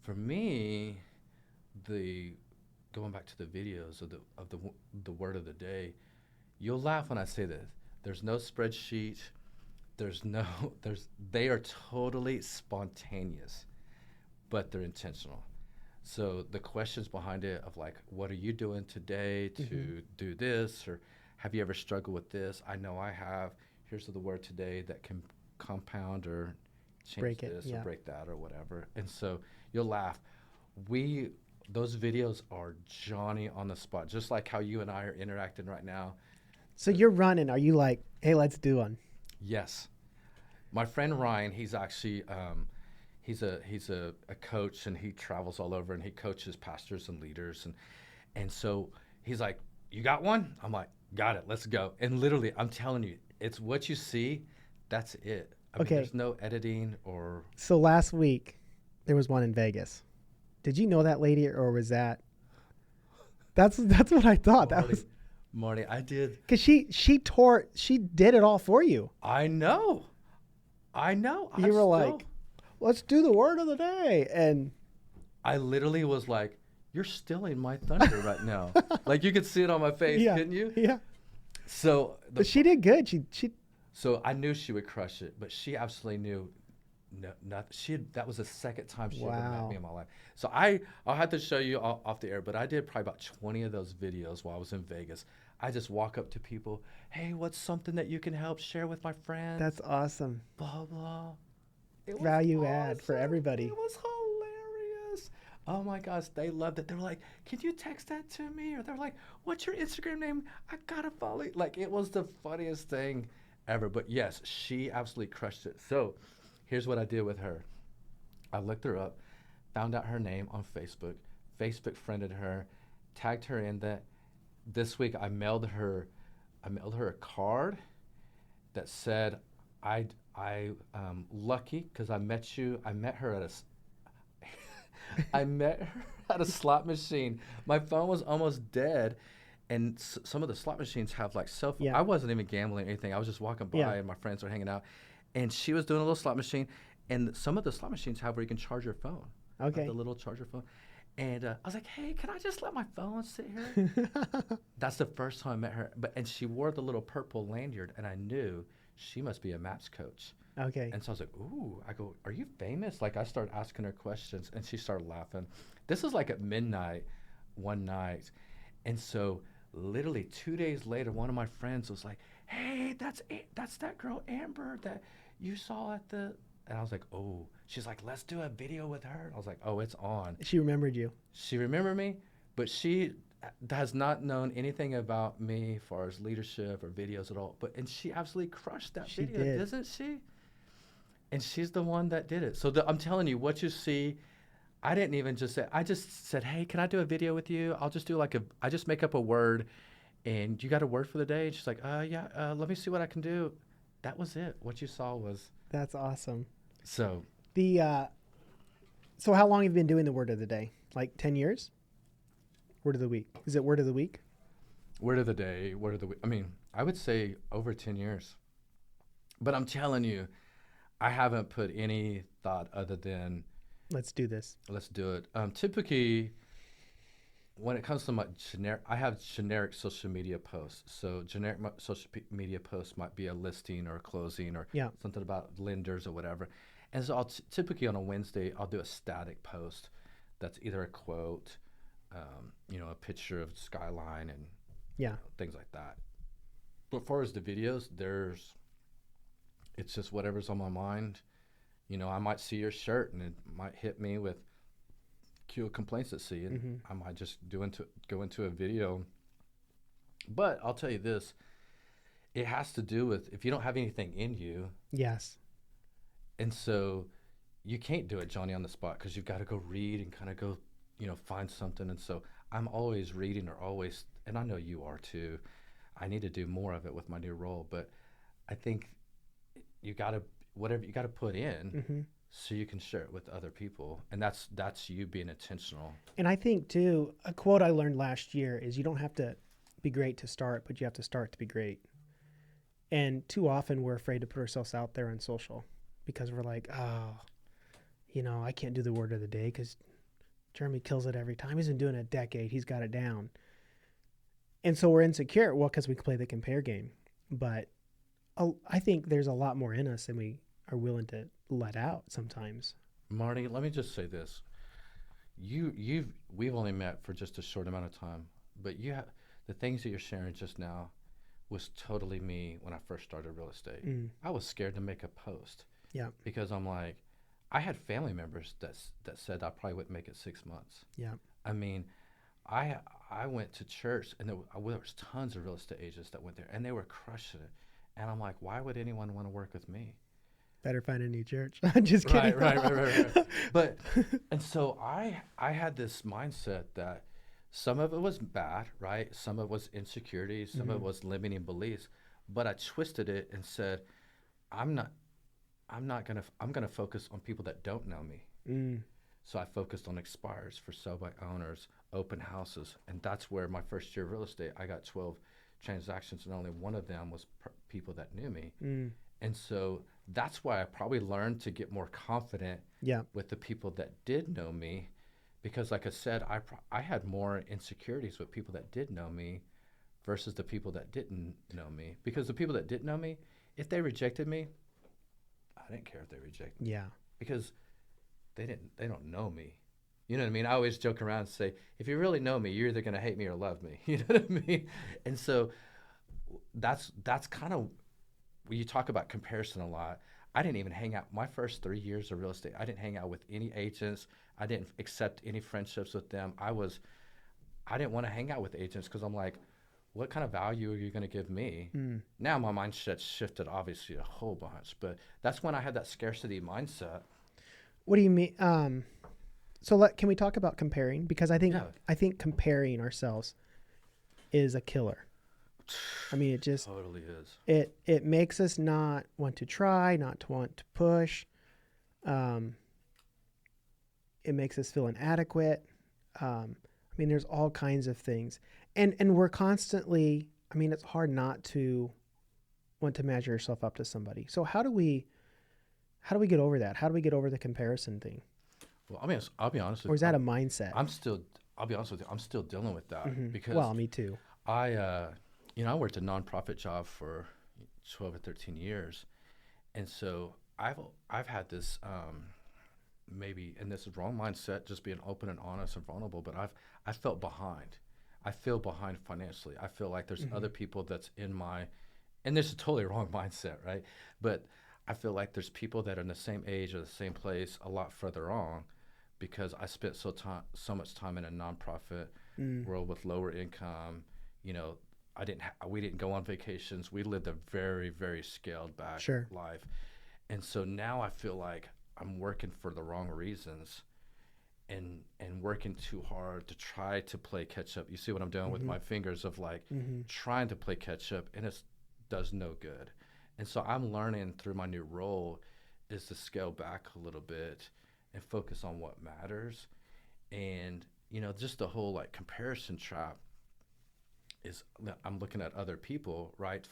For me, the going back to the videos of the word of the day, you'll laugh when I say this. There's no spreadsheet. There's no there's they are totally spontaneous, but they're intentional. So the questions behind it of like, what are you doing today Mm-hmm. to do this, or have you ever struggled with this? I know I have. Here's the word today that can compound or change Break it. this or Yeah. break that or whatever. And so you'll laugh. We those videos are Johnny on the spot, just like how you and I are interacting right now. So you're running. Are you like, hey, let's do one? Yes, my friend Ryan, he's actually he's a coach and he travels all over and he coaches pastors and leaders and so he's like, "You got one?" I'm like, "Got it. Let's go." And literally, I'm telling you, it's what you see. That's it. I mean, Okay. there's no editing or So last week there was one in Vegas. Did you know that lady, or was that? That's what I thought. That Marty. was Marty, I did. because she did it all for you. I know. I know. I You were still. like, let's do the word of the day, and I literally was like, "You're stealing my thunder right now." Like you could see it on my face, yeah, couldn't you? yeah. So But she did good. She so I knew she would crush it, but she absolutely knew. No, not she. That was the second time she ever met me wow. in my life. So I'll have to show you off the air, but I did probably about 20 of those videos while I was in Vegas. I just walk up to people, "Hey, what's something that you can help share with my friends?" That's awesome. Blah blah. It was Value add for awesome. It everybody. was hilarious. Oh my gosh, they loved it. They were like, "Can you text that to me?" Or they're like, "What's your Instagram name? I gotta follow you." Like it was the funniest thing ever. But yes, she absolutely crushed it. So here's what I did with her. I looked her up, found out her name on Facebook, Facebook friended her, tagged her in that. This week I mailed her a card that said, I lucky because I met you. I met her at I met her at a slot machine. My phone was almost dead, and some of the slot machines have like cell phone. Yeah, I wasn't even gambling or anything. I was just walking yeah. by, and my friends were hanging out, and she was doing a little slot machine. And some of the slot machines have where you can charge your phone, like the Okay. little charger phone. And I was like, "Hey, can I just let my phone sit here?" That's the first time I met her. And she wore the little purple lanyard, and I knew she must be a maps coach. okay. And so I was like, "Ooh," I go, "Are you famous?" Like I started asking her questions, and she started laughing. This is like at midnight one night, and so literally 2 days later, one of my friends was like, "Hey, that's that girl Amber that you saw at the." And I was like, "Oh," she's like, "Let's do a video with her." And I was like, "Oh, it's on." She remembered you. She remembered me, but she has not known anything about me as far as leadership or videos at all. But and she absolutely crushed that She video, did. doesn't she? And she's the one that did it. So I'm telling you, what you see, I didn't even just say. I just said, "Hey, can I do a video with you? I'll just do like a. I just make up a word, and you got a word for the day." And she's like, yeah. Let me see what I can do." That was it. What you saw was That's awesome. so. The so how long have you been doing the word of the day? Like 10 years? Word of the week. Is it word of the week? Word of the day. Word of the week. I mean, I would say over 10 years. But I'm telling you, I haven't put any thought other than Let's do this. let's do it. Typically, when it comes to my generic, I have generic social media posts. So generic social media posts might be a listing or a closing or Yeah. something about lenders or whatever. And so I'll typically on a Wednesday I'll do a static post that's either a quote, a picture of skyline and Yeah. things like that. But as far as the videos, it's just whatever's on my mind. I might see your shirt and it might hit me with cue complacency, and Mhm. I might just go into a video. But I'll tell you this: it has to do with if you don't have anything in you, Yes. and so you can't do it, Johnny, on the spot because you've got to go read and kind of go, find something. And so I'm always reading or always, and I know you are too. I need to do more of it with my new role, but I think you got to whatever you got to put in Mhm. so you can share it with other people, and that's you being intentional. And I think too, a quote I learned last year is you don't have to be great to start, but you have to start to be great. And too often we're afraid to put ourselves out there on social because we're like, oh, I can't do the word of the day because Jeremy kills it every time. He's been doing it a decade. He's got it down. And so we're insecure. Well, because we play the compare game. But I think there's a lot more in us than we are willing to let out sometimes. Marty, let me just say this. We've only met for just a short amount of time, but the things that you're sharing just now was totally me when I first started real estate. I was scared to make a post. Yeah. Because I'm like, I had family members that said I probably wouldn't make it 6 months. Yeah. I mean, I went to church, and there was tons of real estate agents that went there, and they were crushing it. And I'm like, why would anyone want to work with me? Better find a new church. I'm just kidding. Right. But, and so I had this mindset that some of it was bad, right? Some of it was insecurity. Some of it was limiting beliefs. But I twisted it and said, I'm gonna focus on people that don't know me. So I focused on expires for sell by owners, open houses, and that's where my first year of real estate, I got 12 transactions, and only one of them was people that knew me. And so that's why I probably learned to get more confident with the people that did know me, because like I said, I had more insecurities with people that did know me versus the people that didn't know me. Because the people that didn't know me, if they rejected me, I didn't care if they rejected me. Yeah. Because they don't know me. You know what I mean? I always joke around and say, if you really know me, you're either going to hate me or love me. You know what I mean? And so that's kind of, when you talk about comparison a lot, I didn't even hang out. My first 3 years of real estate, I didn't hang out with any agents. I didn't accept any friendships with them. I didn't want to hang out with agents because I'm like, what kind of value are you going to give me? Now my mindset shifted obviously a whole bunch, but that's when I had that scarcity mindset. What do you mean? So can we talk about comparing? Because I think comparing ourselves is a killer. I mean, it just totally is. It makes us not want to try, not to want to push. It makes us feel inadequate. I mean, there's all kinds of things, and we're constantly. I mean, it's hard not to want to measure yourself up to somebody. So how do we get over that? How do we get over the comparison thing? Well, I mean, I'll be honest with you. Or is that a mindset? I'll be honest with you. I'm still dealing with that because. Well, me too. I worked a nonprofit job for 12 or 13 years, and so I've had this maybe, and this is wrong mindset, just being open and honest and vulnerable. But I felt behind. I feel behind financially. I feel like there's other people that's in my, and this is totally wrong mindset, right? But I feel like there's people that are in the same age or the same place a lot further on, because I spent so much time in a nonprofit world with lower income. You know, we didn't go on vacations. We lived a very, very scaled back life. And so now I feel like I'm working for the wrong reasons and working too hard to try to play catch up. You see what I'm doing with my fingers of like trying to play catch up, and it does no good. And so I'm learning through my new role is to scale back a little bit and focus on what matters. And, you know, just the whole like comparison trap is I'm looking at other people, right,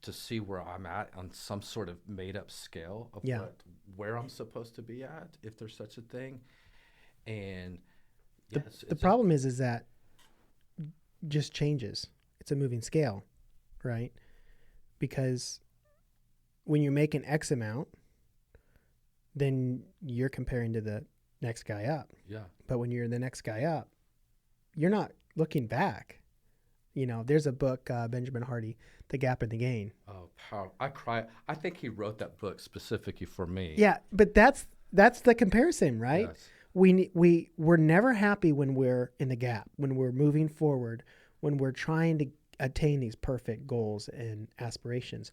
to see where I'm at on some sort of made up scale of where I'm supposed to be at, if there's such a thing. And the problem is that just changes. It's a moving scale, right? Because when you're making X amount, then you're comparing to the next guy up. Yeah. But when you're the next guy up, you're not looking back. You know, there's a book, Benjamin Hardy, The Gap and the Gain. Oh, power! I cry. I think he wrote that book specifically for me. Yeah, but that's the comparison, right? Yes. We're never happy when we're in the gap, when we're moving forward, when we're trying to attain these perfect goals and aspirations.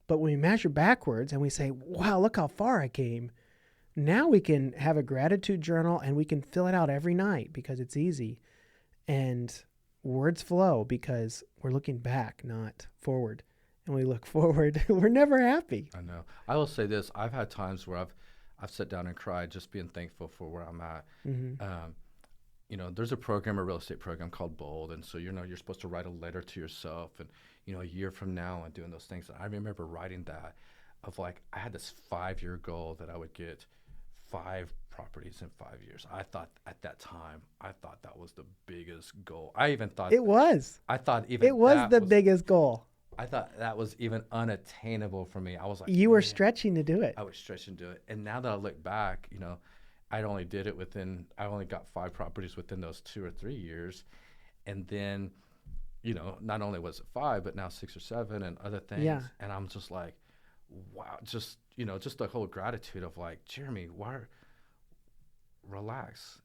But when we measure backwards and we say, wow, look how far I came, now we can have a gratitude journal and we can fill it out every night because it's easy. And words flow because we're looking back, not forward. And we look forward, we're never happy. I know. I will say this. I've had times where I've sat down and cried just being thankful for where I'm at. You know, there's a real estate program called Bold. And so, you know, you're supposed to write a letter to yourself and, you know, a year from now and doing those things. And I remember writing that of like, I had this 5-year goal that I would get 5 properties in 5 years. I thought at that time, that was the biggest goal. I even thought it was. I thought even it was that the biggest goal. I thought that was even unattainable for me. I was like, you were stretching to do it. I was stretching to do it. And now that I look back, you know, I only got 5 properties within those 2 or 3 years. And then, you know, not only was it 5, but now 6 or 7 and other things. Yeah. And I'm just like, wow, just, you know, just the whole gratitude of like, Jeremy, relax.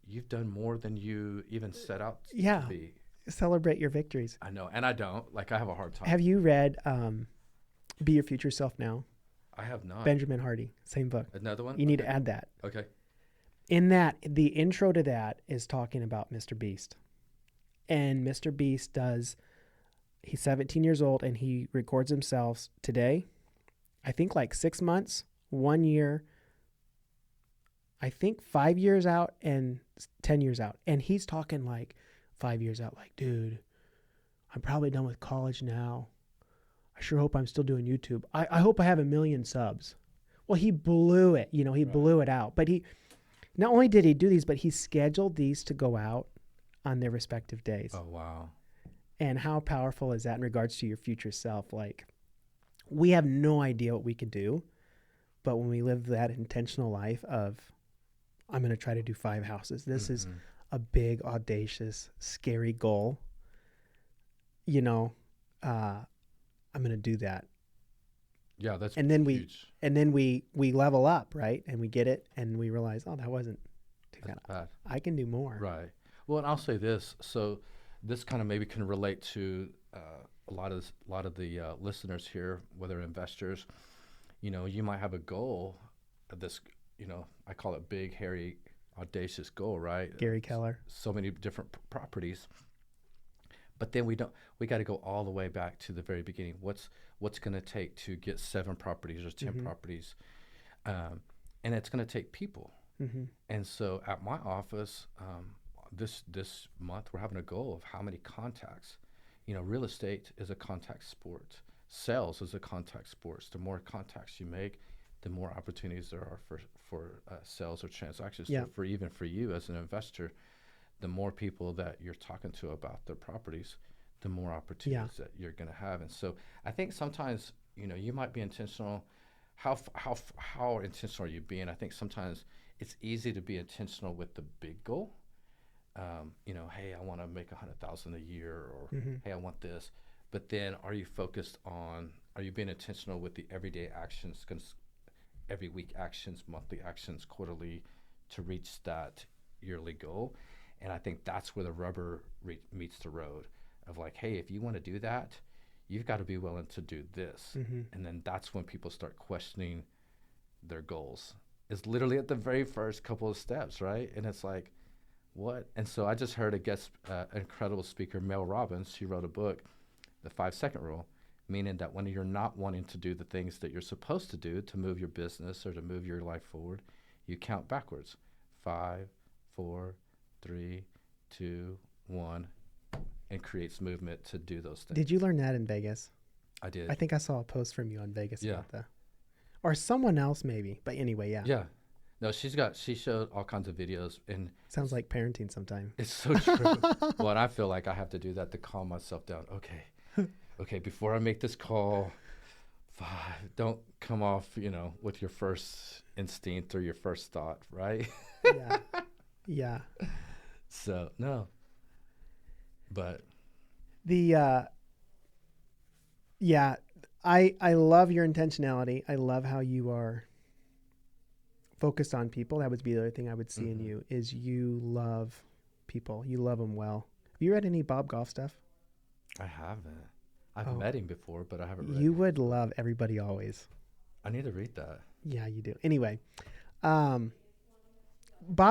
You've done more than you even set out to be. Celebrate your victories. I know. And I don't. Like, I have a hard time. Have you read Be Your Future Self Now? I have not. Benjamin Hardy, same book. Another one? You need to add that. Okay. In that, the intro to that is talking about Mr. Beast. And Mr. Beast he's 17 years old and he records himself today, I think like 6 months, 1 year, I think 5 years out and 10 years out. And he's talking like 5 years out, like, dude, I'm probably done with college now. I sure hope I'm still doing YouTube. I hope I have 1 million subs. Well, he blew it. You know, he blew it out. But not only did he do these, but he scheduled these to go out on their respective days. Oh, wow. And how powerful is that in regards to your future self? Like, we have no idea what we can do, but when we live that intentional life of, I'm going to try to do 5 houses. This is a big, audacious, scary goal. You know, I'm going to do that. Yeah, that's and then huge. we level up, right? And we get it, and we realize, oh, that wasn't too bad. I can do more. Right. Well, and I'll say this. So this kind of maybe can relate to a lot of the listeners here, whether investors. You know, you might have a goal of this. You know, I call it big, hairy, audacious goal, right? Gary Keller. So many different properties. But then we got to go all the way back to the very beginning. What's going to take to get 7 properties or 10 properties? And it's going to take people. Mm-hmm. And so at my office, this month, we're having a goal of how many contacts. You know, real estate is a contact sport. Sales is a contact sport. The more contacts you make, the more opportunities there are for sales or transactions. Yeah. So for you as an investor, the more people that you're talking to about their properties, the more opportunities that you're going to have. And so I think sometimes, you know, you might be intentional. How intentional are you being? I think sometimes it's easy to be intentional with the big goal. You know, hey, I want to make $100,000 a year, or hey, I want this. But then are you being intentional with the everyday actions, every week actions, monthly actions, quarterly, to reach that yearly goal? And I think that's where the rubber meets the road of like, hey, if you want to do that, you've got to be willing to do this. And then that's when people start questioning their goals. It's literally at the very first couple of steps, right? And it's like, what? And so I just heard incredible speaker, Mel Robbins. She wrote a book, The 5-Second Rule, meaning that when you're not wanting to do the things that you're supposed to do to move your business or to move your life forward, you count backwards. 5, 4, 3, 2, 1, and creates movement to do those things. Did you learn that in Vegas? I did. I think I saw a post from you on Vegas about that. Or someone else maybe. But anyway, yeah. Yeah. No, she showed all kinds of videos, and sounds like parenting sometime. It's so true. Well, and I feel like I have to do that to calm myself down. Okay, before I make this call, don't come off, you know, with your first instinct or your first thought, right? Yeah. So no, but I love your intentionality. I love how you are focused on people. That would be the other thing I would see in you is you love people. You love them well. Have you read any Bob Goff stuff? I haven't. I've met him before, but I haven't read. You would love Everybody Always. I need to read that. Yeah, you do. Anyway, Bob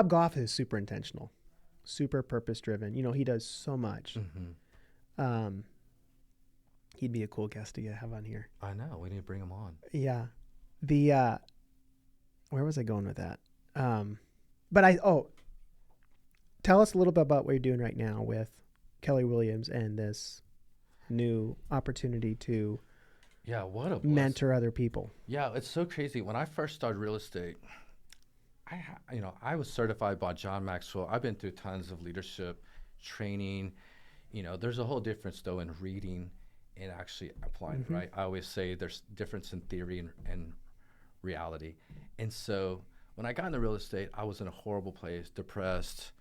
Goff is super intentional, super purpose driven. You know, he does so much. He'd be a cool guest to have on here. I know. We need to bring him on. Yeah. Where was I going with that? Tell us a little bit about what you're doing right now with Keller Williams and this new opportunity to what a mentor other people. Yeah, it's so crazy. When I first started real estate, I was certified by John Maxwell. I've been through tons of leadership training. There's a whole difference though in reading and actually applying, right? I always say there's difference in theory and reality. And so when I got into real estate, I was in a horrible place, depressed,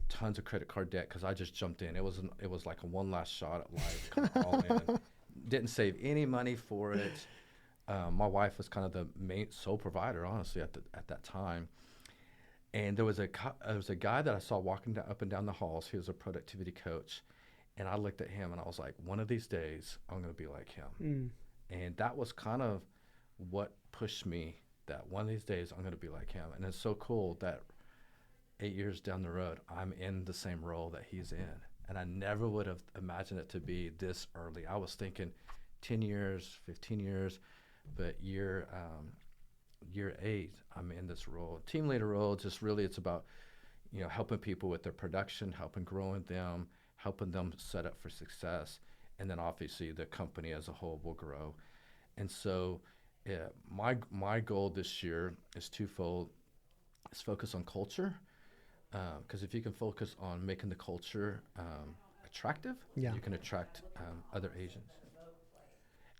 tons of credit card debt because I just jumped in. It was like a one last shot at life, kind of all in. Didn't save any money for it. My wife was kind of the main sole provider, honestly, at that time. And there was a guy that I saw walking up and down the halls. He was a productivity coach, and I looked at him and I was like, one of these days I'm going to be like him. And that was kind of what pushed me. That one of these days I'm going to be like him. And it's so cool that 8 years down the road I'm in the same role that he's in. And I never would have imagined it to be this early. I was thinking 10 years, 15 years, but year 8, I'm in this role. Team leader role, just really it's about, helping people with their production, helping growing them, helping them set up for success. And then obviously the company as a whole will grow. And so my goal this year is twofold. It's focus on culture. Because if you can focus on making the culture attractive, you can attract other agents.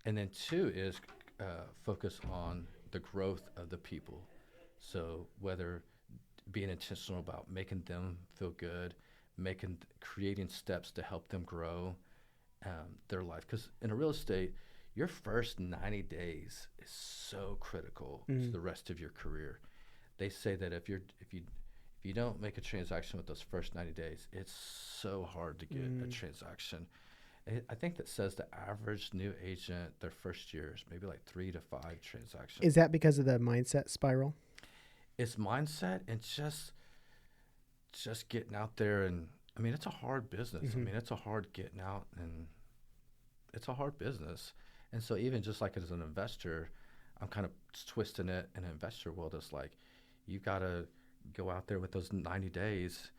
And then 2 is focus on the growth of the people. So whether being intentional about making them feel good, creating steps to help them grow their life. Because in a real estate, your first 90 days is so critical to the rest of your career. They say that if you don't make a transaction with those first 90 days, it's so hard to get a transaction. I think that says the average new agent, their first year is maybe like 3 to 5 transactions. Is that because of the mindset spiral? It's mindset and just getting out there. And I mean, it's a hard business. I mean, it's a hard getting out, and it's a hard business. And so even just like as an investor, I'm kind of twisting it in an investor world. It's like, you got to go out there with those 90 days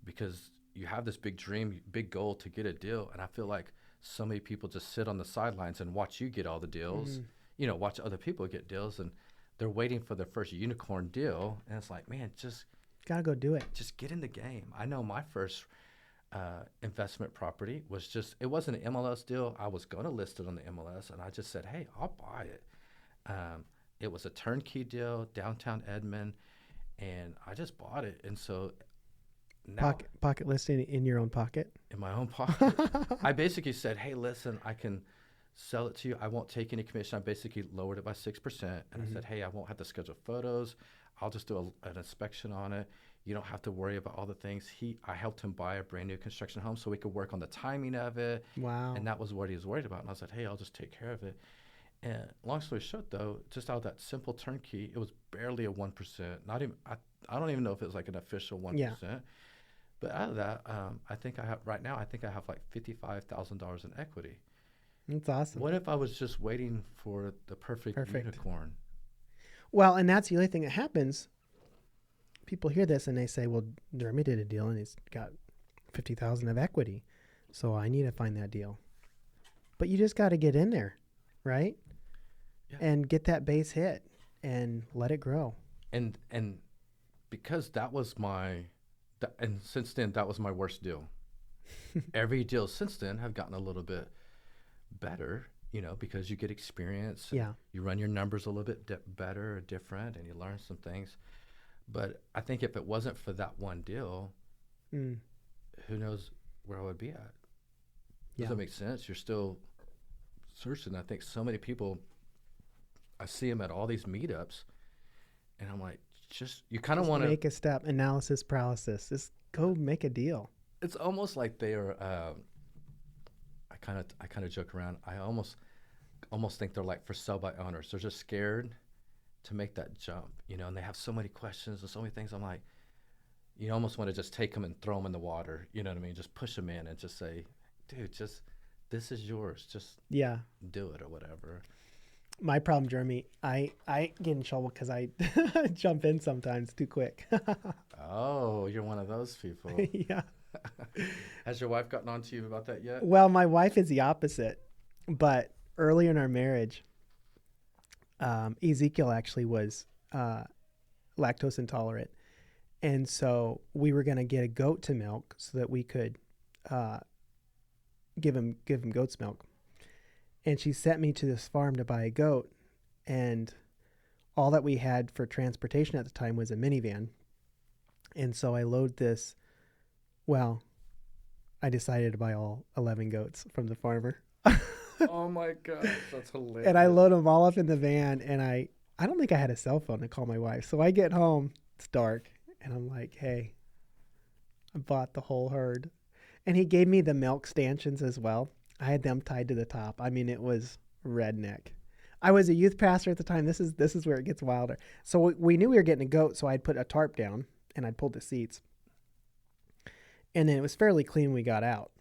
because you have this big dream, big goal to get a deal. And I feel like so many people just sit on the sidelines and watch you get all the deals, watch other people get deals, and they're waiting for their first unicorn deal. And it's like, man, just got to go do it. Just get in the game. I know my first investment property was it wasn't an MLS deal. I was going to list it on the MLS, and I just said, hey, I'll buy it. It was a turnkey deal, downtown Edmond, and I just bought it. And so now, pocket listing in your own pocket? In my own pocket. I basically said, hey, listen, I can sell it to you. I won't take any commission. I basically lowered it by 6%. And I said, hey, I won't have to schedule photos. I'll just do an inspection on it. You don't have to worry about all the things. I helped him buy a brand new construction home so we could work on the timing of it. Wow. And that was what he was worried about. And I said, hey, I'll just take care of it. And long story short, though, just out of that simple turnkey, it was barely a 1%. Not even I don't even know if it was like an official 1%. Yeah. But out of that, I think I have like $55,000 in equity. That's awesome. What if I was just waiting for the perfect unicorn? Well, and that's the other thing that happens. People hear this and they say, well, Jeremy did a deal and he's got $50,000 of equity, so I need to find that deal. But you just got to get in there, right? Yeah. And get that base hit and let it grow. And because that was and since then, that was my worst deal. Every deal since then have gotten a little bit better, because you get experience. Yeah. You run your numbers a little bit better or different, and you learn some things. But I think if it wasn't for that one deal, who knows where I would be at? Does that make sense? You're still searching. I think so many people, I see them at all these meetups, and I'm like, you kind of want to make a step, analysis paralysis. Just go make a deal. It's almost like they are. I kind of joke around. I almost think they're like for sell by owners. They're just scared to make that jump, and they have so many questions and so many things. I'm like, you almost want to just take them and throw them in the water. You know what I mean? Just push them in and just say, dude, this is yours. Just do it or whatever. My problem, Jeremy, I get in trouble because I jump in sometimes too quick. Oh, you're one of those people. Yeah. Has your wife gotten on to you about that yet? Well, my wife is the opposite. But earlier in our marriage, Ezekiel actually was lactose intolerant. And so we were going to get a goat to milk so that we could give him goat's milk. And she sent me to this farm to buy a goat. And all that we had for transportation at the time was a minivan. And so I I decided to buy all 11 goats from the farmer. Oh my gosh, that's hilarious. And I load them all up in the van, and I don't think I had a cell phone to call my wife. So I get home, it's dark, and I'm like, hey, I bought the whole herd. And he gave me the milk stanchions as well. I had them tied to the top. I mean, it was redneck. I was a youth pastor at the time. This is where it gets wilder. So we knew we were getting a goat, so I'd put a tarp down, and I'd pulled the seats. And then it was fairly clean when we got out.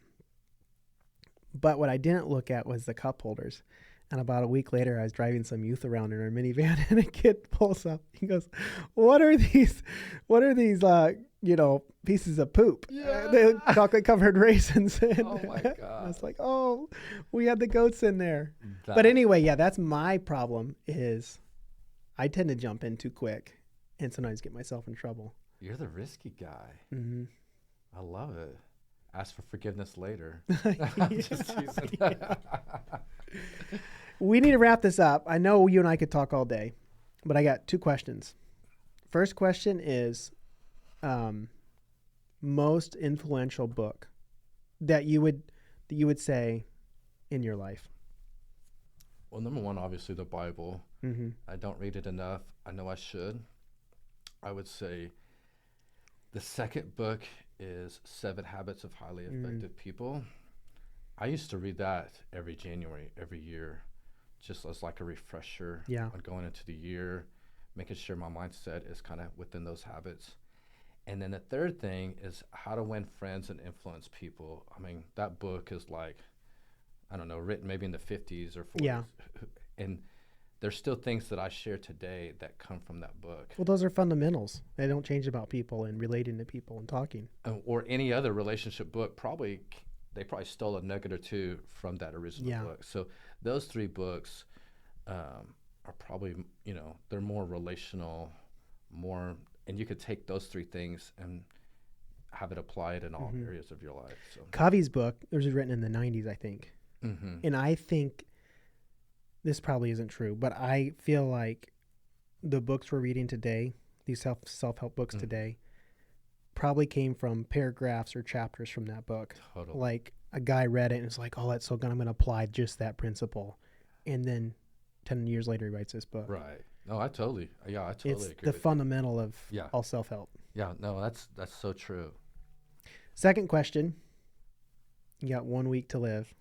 But what I didn't look at was the cup holders. And about a week later, I was driving some youth around in our minivan, and a kid pulls up. He goes, what are these, pieces of poop? Yeah. They're chocolate covered raisins. And Oh my God. I was like, oh, we had the goats in there. But anyway, yeah, that's my problem is I tend to jump in too quick and sometimes get myself in trouble. You're the risky guy. Mm-hmm. I love it. Ask for forgiveness later. Just teasing. Yeah. We need to wrap this up. I know you and I could talk all day, but I got 2 questions. First question is most influential book that you would say in your life. Well, number 1, obviously the Bible. Mm-hmm. I don't read it enough. I know I should. I would say the second book is 7 Habits of Highly Effective People. I used to read that every January, every year, just as like a refresher on going into the year, making sure my mindset is kind of within those habits. And then the third thing is How to Win Friends and Influence People. I mean, that book is like, I don't know, written maybe in the 50s or 40s. Yeah. And there's still things that I share today that come from that book. Well, those are fundamentals. They don't change about people and relating to people and talking. Or any other relationship book, they probably stole a nugget or 2 from that original book. So those 3 books are probably, they're more relational, and you could take those 3 things and have it applied in all areas of your life. So Covey's book, it was written in the 90s, I think. Mm-hmm. And I think this probably isn't true, but I feel like the books we're reading today, these self-help books today, probably came from paragraphs or chapters from that book. Totally. Like a guy read it and it's like, oh, that's so good. I'm going to apply just that principle. And then 10 years later, he writes this book. Right. No, I totally agree. It's the fundamental of all self-help. Yeah, no, that's so true. Second question. You got 1 week to live.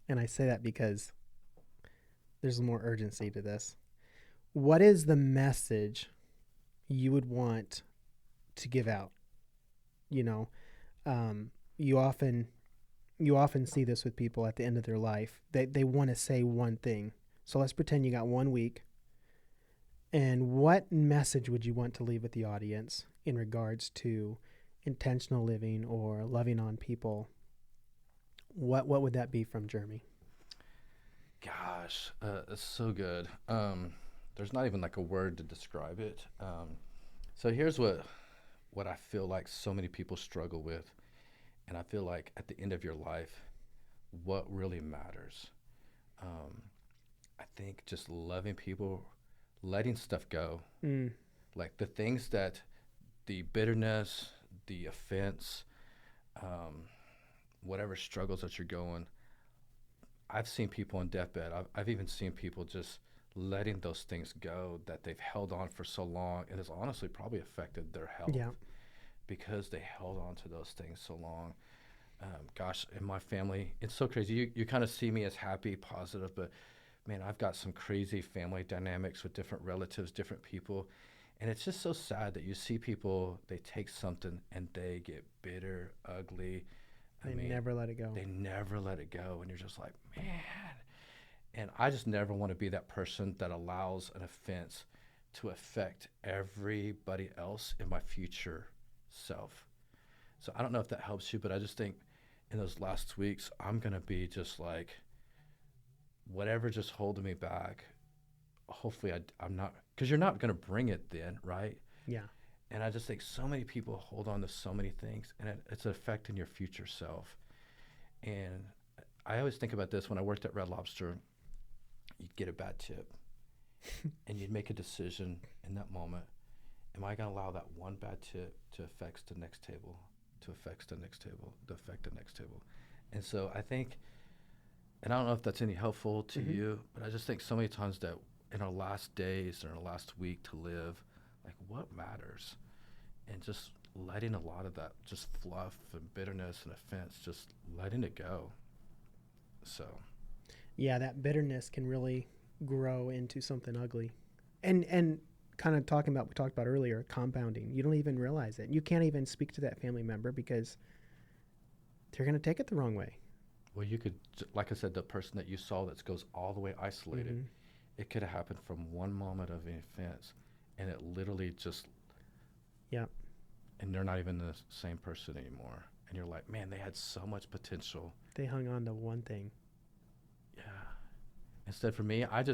And I say that because there's more urgency to this. What is the message you would want to give out? You often see this with people at the end of their life. They want to say one thing. So let's pretend you got 1 week. And what message would you want to leave with the audience in regards to intentional living or loving on people? What would that be from Jeremy? Gosh, it's so good. There's not even like a word to describe it. So here's what I feel like so many people struggle with. And I feel like at the end of your life, what really matters. I think just loving people, letting stuff go. Like the things the bitterness, the offense, whatever struggles that you're going, I've seen people on deathbed. I've even seen people just letting those things go that they've held on for so long, and it's honestly probably affected their health because they held on to those things so long. Gosh, in my family, it's so crazy. You kind of see me as happy, positive, but man, I've got some crazy family dynamics with different relatives, different people, and it's just so sad that you see people, they take something and they get bitter, ugly. They never let it go. They never let it go. And you're just like, man. And I just never want to be that person that allows an offense to affect everybody else in my future self. So I don't know if that helps you, but I just think in those last weeks, I'm going to be just like, whatever just holding me back, hopefully I'm not, because you're not going to bring it then, right? Yeah. And I just think so many people hold on to so many things, and it's affecting your future self. And I always think about this when I worked at Red Lobster. You'd get a bad tip, and you'd make a decision in that moment. Am I going to allow that one bad tip to affect the next table, to affect the next table, to affect the next table? And so I think, and I don't know if that's any helpful to you, but I just think so many times that in our last days and our last week to live, like what matters? And just letting a lot of that just fluff and bitterness and offense, just letting it go. So. Yeah, that bitterness can really grow into something ugly. And kind of talking about, we talked about earlier, compounding. You don't even realize it. You can't even speak to that family member because they're going to take it the wrong way. Well, you could, like I said, the person that you saw that goes all the way isolated, it could have happened from one moment of an offense, and it literally just, yeah. And they're not even the same person anymore. And you're like, man, they had so much potential. They hung on to one thing. Yeah. Instead, for me, I've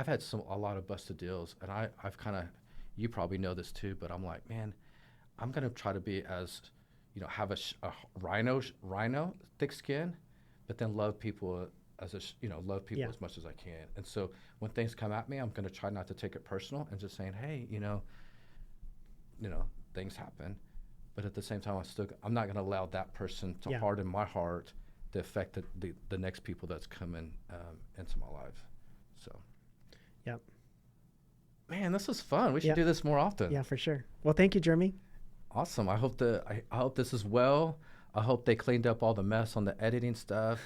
had a lot of busted deals, and I've kind of, you probably know this too, but I'm like, man, I'm going to try to be as, have a rhino thick skin, but then love people as love people as much as I can. And so when things come at me, I'm going to try not to take it personal and just saying, hey, things happen, but at the same time, I'm not going to allow that person to harden my heart to affect the next people that's coming into my life. So. Yep. Man, this was fun. We should do this more often. Yeah, for sure. Well, thank you, Jeremy. Awesome. I hope this is well. I hope they cleaned up all the mess on the editing stuff.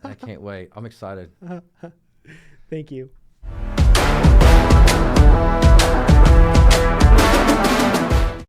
I can't wait. I'm excited. Thank you.